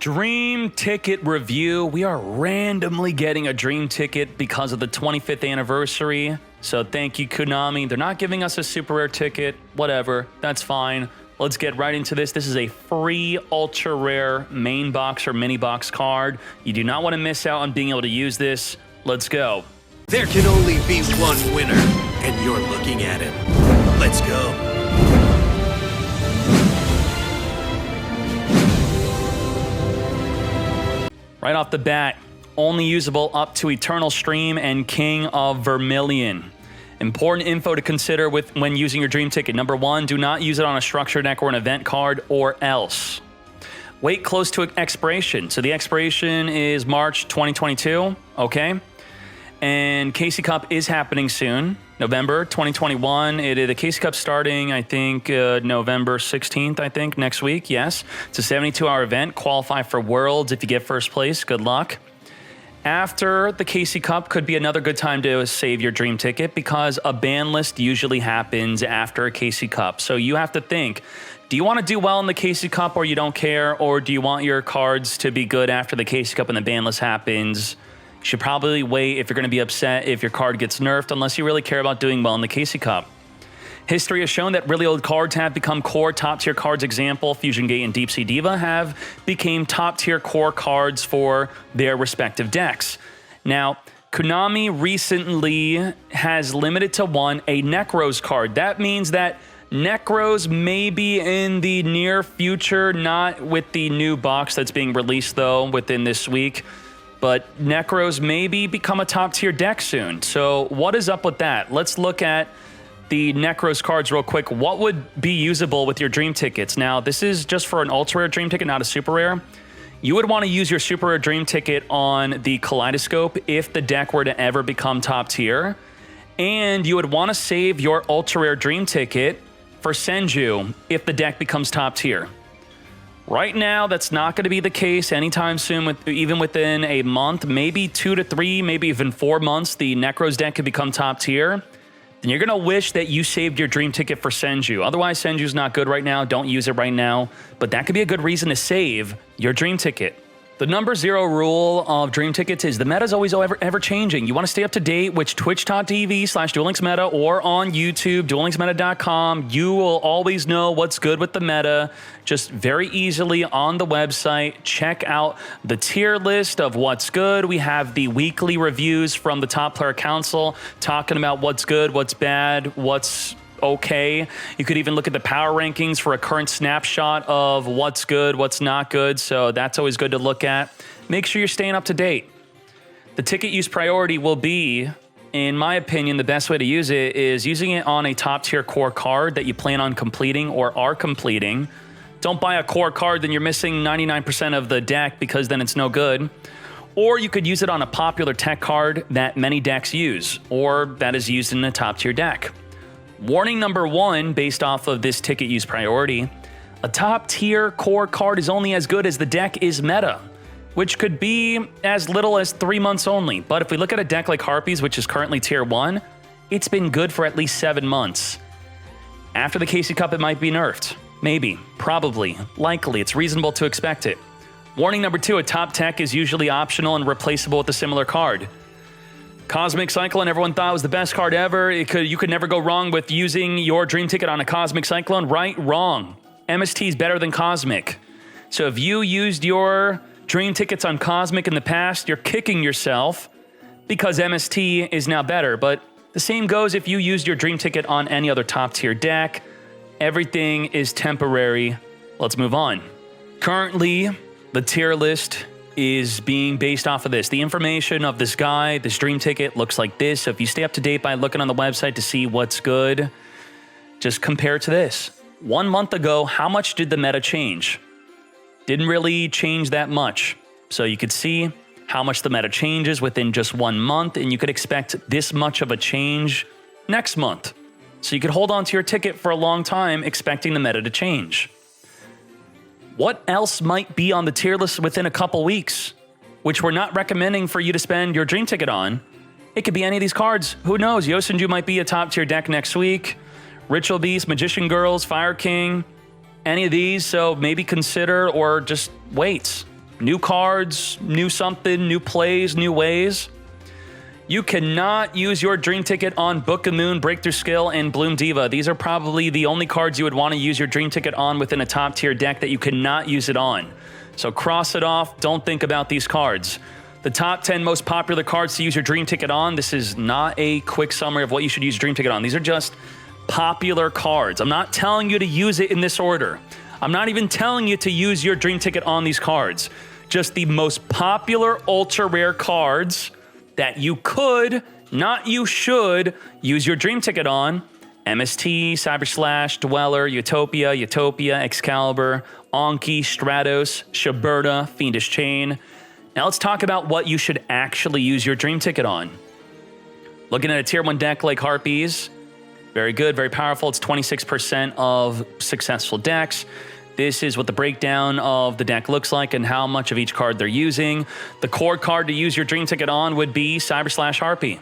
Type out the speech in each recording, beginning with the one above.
Dream ticket review. We are randomly getting a dream ticket because of the 25th anniversary. So thank you, Konami. They're not giving us a super rare ticket. Whatever. That's fine. Let's get right into this. This is a free ultra rare main box or mini box card. You do not want to miss out on being able to use this. Let's go. There can only be one winner, and you're looking at him. Let's go. Right off the bat, only usable up to Eternal Stream and King of Vermilion. Important info to consider when using your dream ticket. Number one, do not use it on a structure deck or an event card or else. Wait close to expiration. So the expiration is March 2022, okay? And Casey Cup is happening soon, November 2021. The Casey Cup starting, I think, November 16th, I think, next week, yes. It's a 72-hour event. Qualify for Worlds if you get first place. Good luck. After the Casey Cup could be another good time to save your dream ticket because a ban list usually happens after a Casey Cup. So you have to think, do you want to do well in the Casey Cup or you don't care? Or do you want your cards to be good after the Casey Cup and the ban list happens? You should probably wait if you're going to be upset if your card gets nerfed unless you really care about doing well in the Casey Cup. History has shown that really old cards have become core top-tier cards. Example, Fusion Gate and Deep Sea Diva have become top-tier core cards for their respective decks. Now, Konami recently has limited to one a Necros card. That means that Necros may be in the near future, not with the new box that's being released, though, within this week. But Necros maybe become a top-tier deck soon. So what is up with that? Let's look at the Necros cards real quick. What would be usable with your dream tickets? Now, this is just for an ultra rare dream ticket, not a super rare. You would want to use your super rare dream ticket on the Kaleidoscope if the deck were to ever become top tier. And you would want to save your ultra rare dream ticket for Senju if the deck becomes top tier. Right now, that's not going to be the case anytime soon, even within a month, maybe 2 to 3, maybe even 4 months, the Necros deck could become top tier. Then you're going to wish that you saved your dream ticket for Senju. Otherwise, Senju's not good right now. Don't use it right now. But that could be a good reason to save your dream ticket. The number 0 rule of dream tickets is the meta is always ever changing. You want to stay up to date with twitch.tv/DuelLinksMeta or on YouTube, duellinksmeta.com. You will always know what's good with the meta just very easily on the website. Check out the tier list of what's good. We have the weekly reviews from the Top Player Council talking about what's good, what's bad, what's okay. You could even look at the power rankings for a current snapshot of what's good, what's not good. So that's always good to look at. Make sure you're staying up to date. The ticket use priority will be, in my opinion, the best way to use it is using it on a top tier core card that you plan on completing or are completing. Don't buy a core card, then you're missing 99% of the deck because then it's no good. Or you could use it on a popular tech card that many decks use or that is used in a top tier deck. Warning number 1, based off of this ticket use priority, a top tier core card is only as good as the deck is meta, which could be as little as 3 months only. But if we look at a deck like Harpies, which is currently tier 1, it's been good for at least 7 months. After the Casey Cup, it might be nerfed. Maybe, probably, likely, it's reasonable to expect it. Warning number 2, a top tech is usually optional and replaceable with a similar card. Cosmic Cyclone, everyone thought was the best card ever. You could never go wrong with using your dream ticket on a Cosmic Cyclone. Right? Wrong. MST is better than Cosmic. So if you used your dream tickets on Cosmic in the past, you're kicking yourself because MST is now better. But the same goes if you used your dream ticket on any other top tier deck. Everything is temporary. Let's move on. Currently, the tier list is being based off of this. The information of this guy, this dream ticket looks like this. So if you stay up to date by looking on the website to see what's good, just compare it to this. 1 month ago, how much did the meta change? Didn't really change that much. So you could see how much the meta changes within just 1 month, and you could expect this much of a change next month. So you could hold on to your ticket for a long time expecting the meta to change. What else might be on the tier list within a couple weeks, which we're not recommending for you to spend your dream ticket on? It could be any of these cards. Who knows? Yosenju might be a top tier deck next week. Ritual Beast, Magician Girls, Fire King, any of these. So maybe consider or just wait. New cards, new something, new plays, new ways. You cannot use your dream ticket on Book of Moon, Breakthrough Skill, and Bloom Diva. These are probably the only cards you would want to use your dream ticket on within a top tier deck that you cannot use it on. So cross it off. Don't think about these cards. The top 10 most popular cards to use your dream ticket on. This is not a quick summary of what you should use your dream ticket on. These are just popular cards. I'm not telling you to use it in this order. I'm not even telling you to use your dream ticket on these cards. Just the most popular ultra rare cards that you could, not you should, use your dream ticket on. MST, Cyber Slash, Dweller, Utopia, Excalibur, Anki, Stratos, Shiberta, Fiendish Chain. Now let's talk about what you should actually use your dream ticket on. Looking at a tier 1 deck like Harpies, very good, very powerful. It's 26% of successful decks. This is what the breakdown of the deck looks like and how much of each card they're using. The core card to use your dream ticket on would be Cyber Slash Harpy.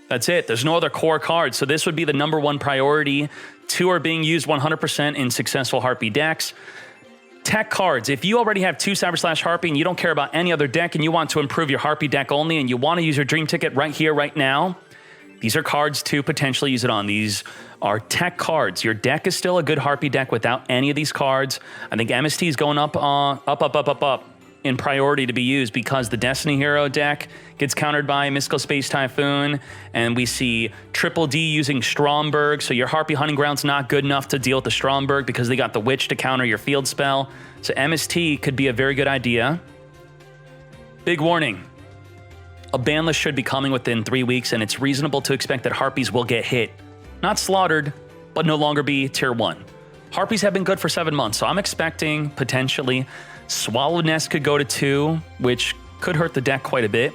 That's it. There's no other core card. So this would be the number 1 priority. 2 are being used 100% in successful Harpy decks. Tech cards. If you already have 2 Cyber Slash Harpy and you don't care about any other deck and you want to improve your Harpy deck only and you want to use your dream ticket right here, right now, these are cards to potentially use it on. These are tech cards. Your deck is still a good Harpy deck without any of these cards. I think MST is going up in priority to be used because the Destiny Hero deck gets countered by Mystical Space Typhoon, and we see Triple D using Stromberg, so your Harpy Hunting Ground's not good enough to deal with the Stromberg because they got the Witch to counter your field spell. So MST could be a very good idea. Big warning. A ban list should be coming within 3 weeks, and it's reasonable to expect that Harpies will get hit. Not slaughtered, but no longer be tier 1. Harpies have been good for 7 months, so I'm expecting potentially Swallowed Nest could go to 2, which could hurt the deck quite a bit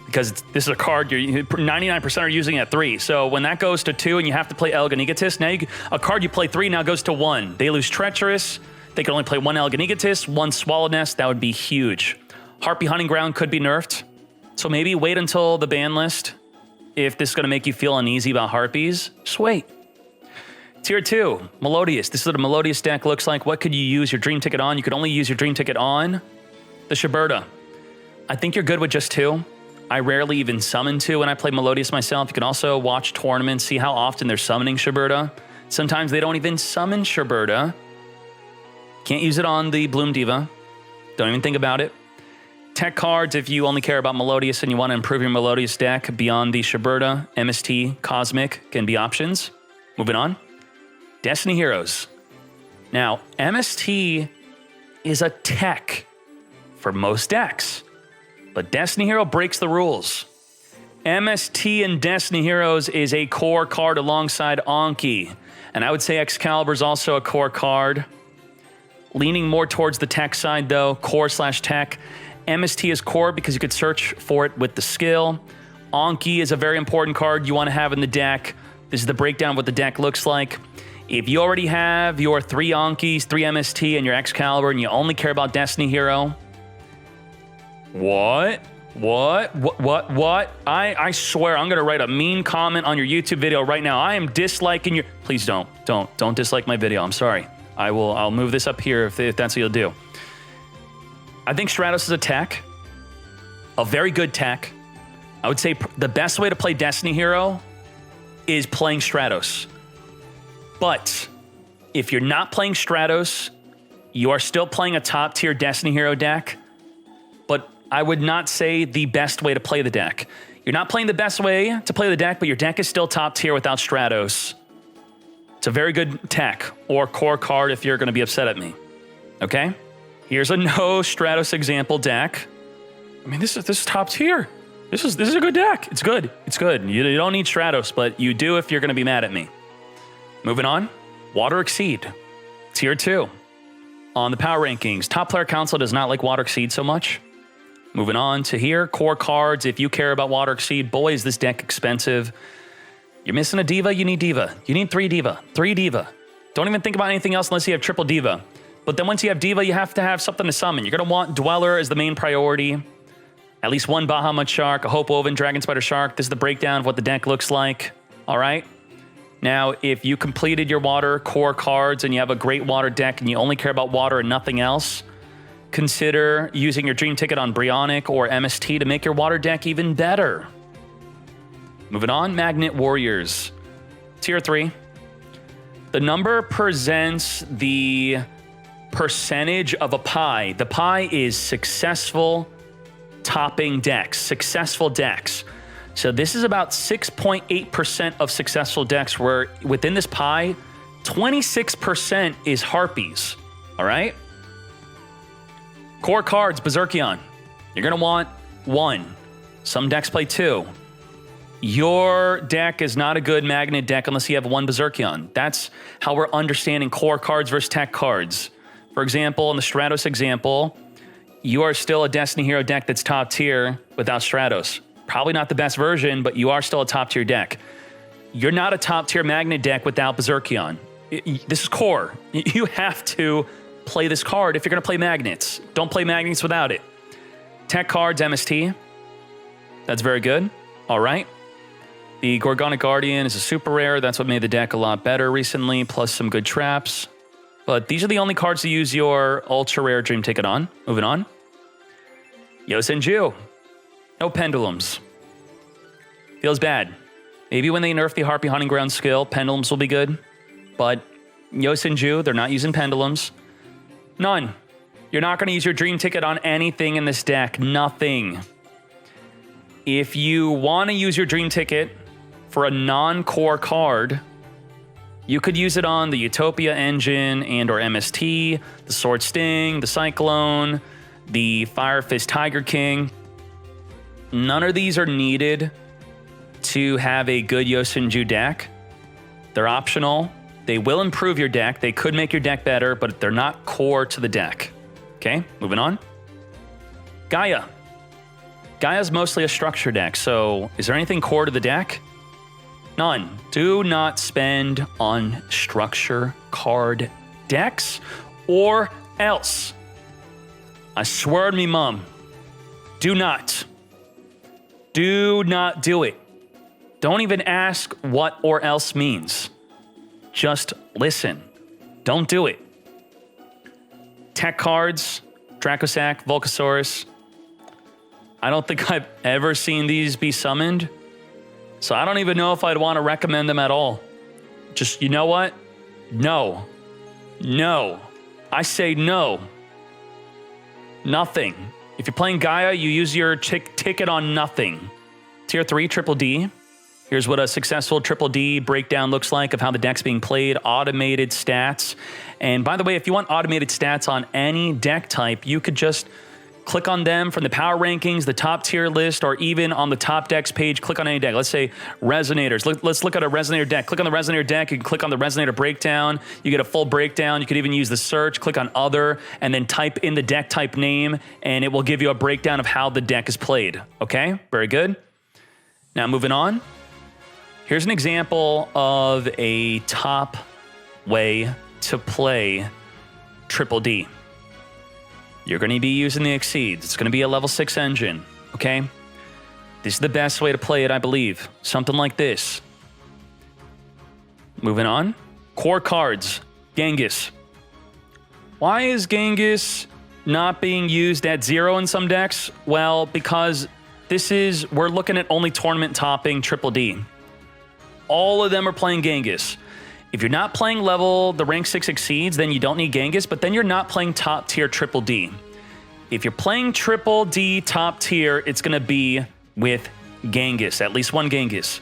because this is a card 99% are using at 3. So when that goes to 2 and you have to play Elgonegotist, now a card you play 3 now goes to 1. They lose Treacherous. They can only play 1 Elgonegotist, 1 Swallowed Nest. That would be huge. Harpy Hunting Ground could be nerfed. So maybe wait until the ban list. If this is going to make you feel uneasy about Harpies, just wait. Tier 2, Melodious. This is what a Melodious deck looks like. What could you use your dream ticket on? You could only use your dream ticket on the Shiberta. I think you're good with just 2. I rarely even summon 2 when I play Melodious myself. You can also watch tournaments, see how often they're summoning Shiberta. Sometimes they don't even summon Shiberta. Can't use it on the Bloom Diva. Don't even think about it. Tech cards, if you only care about Melodious and you want to improve your Melodious deck beyond the Shiberta, MST, Cosmic can be options. Moving on. Destiny Heroes. Now, MST is a tech for most decks, but Destiny Hero breaks the rules. MST in Destiny Heroes is a core card alongside Anki, and I would say Excalibur is also a core card. Leaning more towards the tech side though, core/tech. MST is core because you could search for it with the skill. Anki is a very important card you want to have in the deck. This is the breakdown of what the deck looks like. If you already have your 3 Ankis, 3 MST, and your Excalibur, and you only care about Destiny Hero, What? I swear I'm going to write a mean comment on your YouTube video right now. I am disliking your... Please don't dislike my video. I'm sorry. I'll move this up here if that's what you'll do. I think Stratos is a tech. A very good tech. I would say the best way to play Destiny Hero is playing Stratos. But if you're not playing Stratos, you are still playing a top tier Destiny Hero deck. But I would not say the best way to play the deck. You're not playing the best way to play the deck, but your deck is still top tier without Stratos. It's a very good tech or core card if you're going to be upset at me. Okay? Here's a no Stratos example deck. I mean, this is top tier. This is a good deck. It's good. It's good. You don't need Stratos, but you do if you're going to be mad at me. Moving on. Water Exceed. Tier 2. On the power rankings, Top Player Council does not like Water Exceed so much. Moving on to here. Core cards. If you care about Water Exceed, boy, is this deck expensive. You're missing a Diva, you need Diva. You need 3 Diva. 3 Diva. Don't even think about anything else unless you have triple Diva. But then once you have Diva, you have to have something to summon. You're going to want Dweller as the main priority. At least 1 Bahamut Shark, a Hope Woven, Dragon Spider Shark. This is the breakdown of what the deck looks like. All right? Now, if you completed your water core cards and you have a great water deck and you only care about water and nothing else, consider using your dream ticket on Brionic or MST to make your water deck even better. Moving on, Magnet Warriors. Tier 3. The number presents the percentage of a pie. The pie is successful topping decks, successful decks. So this is about 6.8% of successful decks, where within this pie, 26% is Harpies, all right? Core cards, Berserkion. You're going to want 1. Some decks play 2. Your deck is not a good magnet deck unless you have 1 Berserkion. That's how we're understanding core cards versus tech cards. For example, in the Stratos example, you are still a Destiny Hero deck that's top tier without Stratos. Probably not the best version, but you are still a top tier deck. You're not a top tier magnet deck without Berserkion. This is core. You have to play this card if you're going to play magnets. Don't play magnets without it. Tech cards, MST. That's very good. All right. The Gorgonic Guardian is a super rare. That's what made the deck a lot better recently, plus some good traps. But these are the only cards to use your ultra rare dream ticket on. Moving on. Yosenju. No pendulums. Feels bad. Maybe when they nerf the Harpy Hunting Ground skill, pendulums will be good. But Yosenju, they're not using pendulums. None. You're not going to use your dream ticket on anything in this deck. Nothing. If you want to use your dream ticket for a non-core card, you could use it on the Utopia engine and or MST, the Sword Sting, the Cyclone, the Fire Fist Tiger King. None of these are needed to have a good Yosenju deck. They're optional. They will improve your deck. They could make your deck better, but they're not core to the deck. Okay, moving on. Gaia. Gaia's mostly a structure deck, so is there anything core to the deck? None. Do not spend on structure card decks or else. I swear to me, mom, do not. Do not do it. Don't even ask what or else means. Just listen. Don't do it. Tech cards, Dracosac, Volcasaurus. I don't think I've ever seen these be summoned. So I don't even know if I'd want to recommend them at all. Just, you know what? No. No. I say no. Nothing. If you're playing Gaia, you use your ticket on nothing. Tier 3, Triple D. Here's what a successful Triple D breakdown looks like of how the deck's being played. Automated stats. And by the way, if you want automated stats on any deck type, you could just click on them from the power rankings, the top tier list, or even on the top decks page, click on any deck. Let's say Resonators. Let's look at a Resonator deck. Click on the Resonator deck. You can click on the Resonator breakdown. You get a full breakdown. You could even use the search, click on other, and then type in the deck type name, and it will give you a breakdown of how the deck is played. Okay, very good. Now moving on. Here's an example of a top way to play Triple D. You're going to be using the Exceeds. It's going to be a level 6 engine, okay? This is the best way to play it, I believe. Something like this. Moving on. Core cards. Genghis. Why is Genghis not being used at 0 in some decks? Well, because we're looking at only tournament topping Triple D. All of them are playing Genghis. If you're not playing the rank 6 Exceeds, then you don't need Genghis, but then you're not playing top tier Triple D. If you're playing Triple D top tier, it's going to be with Genghis, at least one Genghis.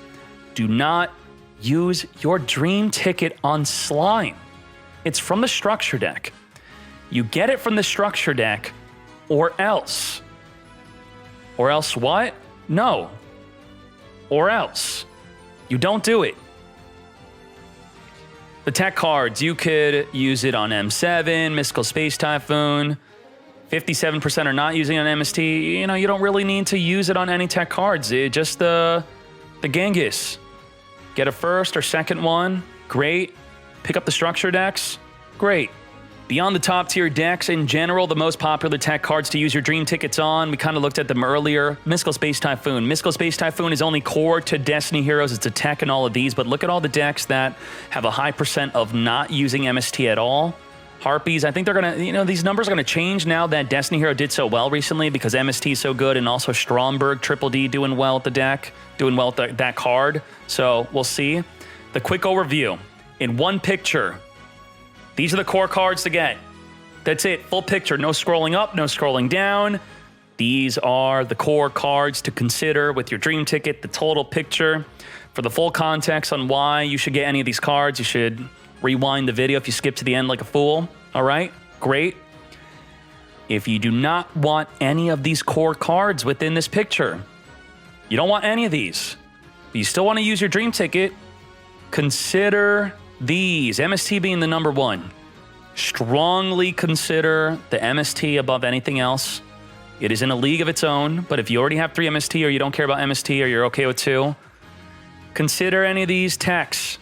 Do not use your dream ticket on Slime. It's from the structure deck. You get it from the structure deck, or else. Or else what? No. Or else. You don't do it. The tech cards, you could use it on M7, Mystical Space Typhoon. 57% are not using it on MST. You know, you don't really need to use it on any tech cards. Just the Genghis. Get a first or second one. Great. Pick up the structure decks. Great. Beyond the top tier decks, in general, the most popular tech cards to use your dream tickets on, we kind of looked at them earlier. Mystical Space Typhoon. Mystical Space Typhoon is only core to Destiny Heroes. It's a tech in all of these, but look at all the decks that have a high percent of not using MST at all. Harpies. I think they're going to, these numbers are going to change now that Destiny Hero did so well recently because MST is so good, and also Stromberg, Triple D doing well with the deck, doing well with that card. So we'll see. The quick overview. In one picture, these are the core cards to get. That's it. Full picture. No scrolling up, no scrolling down. These are the core cards to consider with your dream ticket, the total picture. For the full context on why you should get any of these cards, you should rewind the video if you skip to the end like a fool. All right, great. If you do not want any of these core cards within this picture, you don't want any of these, but you still want to use your dream ticket, consider these. MST being the number one. Strongly consider the MST above anything else. It is in a league of its own, but if you already have 3 MST or you don't care about MST or you're okay with 2, consider any of these techs.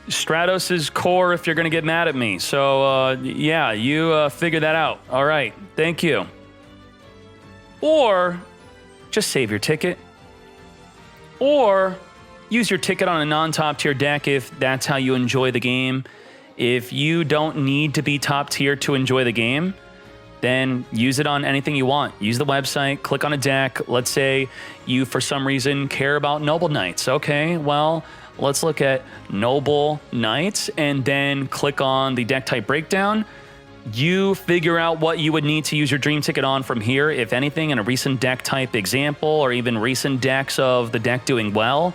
Stratos is core if you're going to get mad at me. So, yeah, you figure that out. All right. Thank you. Or just save your ticket. Or use your ticket on a non-top tier deck if that's how you enjoy the game. If you don't need to be top tier to enjoy the game, then use it on anything you want. Use the website, click on a deck. Let's say you, for some reason, care about Noble Knights. Okay, well, let's look at Noble Knights and then click on the deck type breakdown. You figure out what you would need to use your dream ticket on from here, if anything, in a recent deck type example or even recent decks of the deck doing well.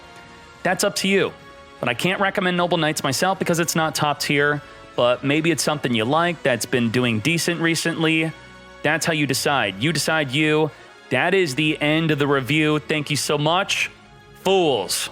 That's up to you. But I can't recommend Noble Knights myself because it's not top tier, but maybe it's something you like that's been doing decent recently. That's how you decide. You decide you. That is the end of the review. Thank you so much. Fools.